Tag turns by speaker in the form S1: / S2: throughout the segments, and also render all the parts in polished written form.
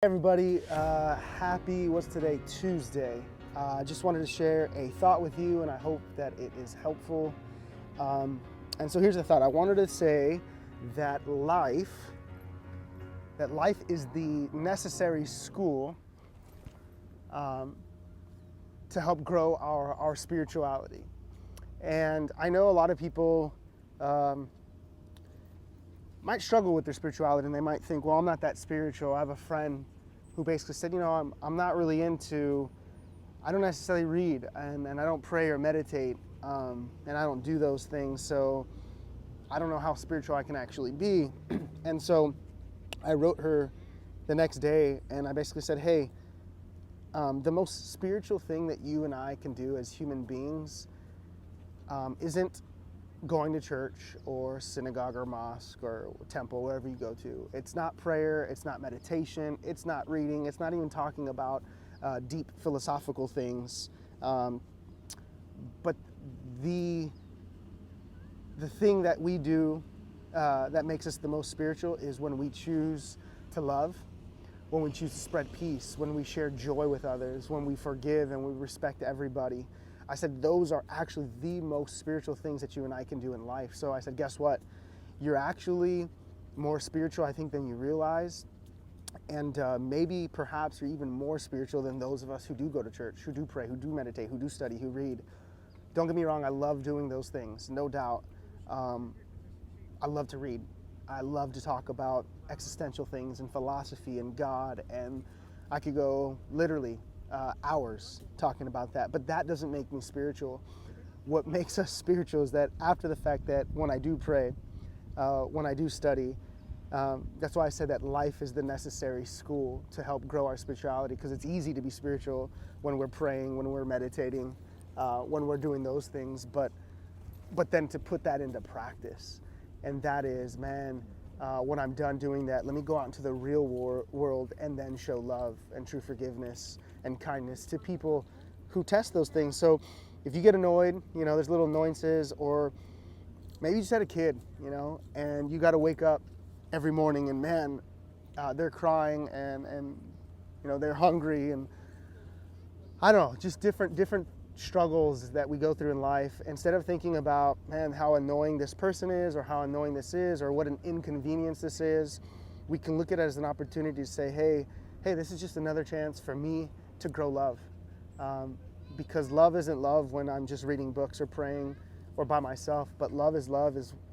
S1: Everybody, what's today? Tuesday. I just wanted to share a thought with you, and I hope that it is helpful. And so here's the thought. I wanted to say that life is the necessary school to help grow our spirituality. And I know a lot of people might struggle with their spirituality, and they might think, well, I'm not that spiritual. I have a friend who basically said, I'm not really I don't necessarily read, and I don't pray or meditate, and I don't do those things, so I don't know how spiritual I can actually be. And so I wrote her the next day, and I basically said, hey, the most spiritual thing that you and I can do as human beings isn't going to church or synagogue or mosque or temple, wherever you go to. It's not prayer, it's not meditation, it's not reading, it's not even talking about deep philosophical things. But the thing that we do that makes us the most spiritual is when we choose to love, when we choose to spread peace, when we share joy with others, when we forgive and we respect everybody. I said those are actually the most spiritual things that you and I can do in life. So I said, guess what? You're actually more spiritual, I think, than you realize. And maybe perhaps you're even more spiritual than those of us who do go to church, who do pray, who do meditate, who do study, who read. Don't get me wrong, I love doing those things, no doubt. I love to read. I love to talk about existential things and philosophy and God, and I could go literally hours talking about that, but that doesn't make me spiritual. What makes us spiritual is that after the fact that when I do pray, when I do study, that's why I said that life is the necessary school to help grow our spirituality, because it's easy to be spiritual when we're praying, when we're meditating, when we're doing those things, but then to put that into practice. And that is, man, when I'm done doing that, let me go out into the real world and then show love and true forgiveness and kindness to people who test those things. So if you get annoyed, there's little annoyances, or maybe you just had a kid, and you got to wake up every morning and man, they're crying and they're hungry, and I don't know, just different struggles that we go through in life. Instead of thinking about, man, how annoying this person is, or how annoying this is, or what an inconvenience this is, we can look at it as an opportunity to say, hey, this is just another chance for me to grow love. Because love isn't love when I'm just reading books or praying or by myself, but love is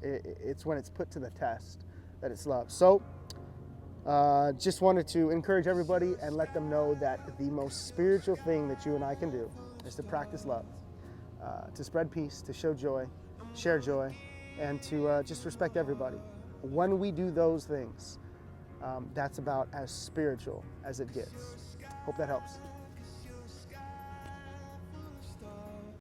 S1: it's when it's put to the test that it's love. So just wanted to encourage everybody and let them know that the most spiritual thing that you and I can do is to practice love, to spread peace, to show joy, share joy, and to just respect everybody. When we do those things, that's about as spiritual as it gets. Hope that helps.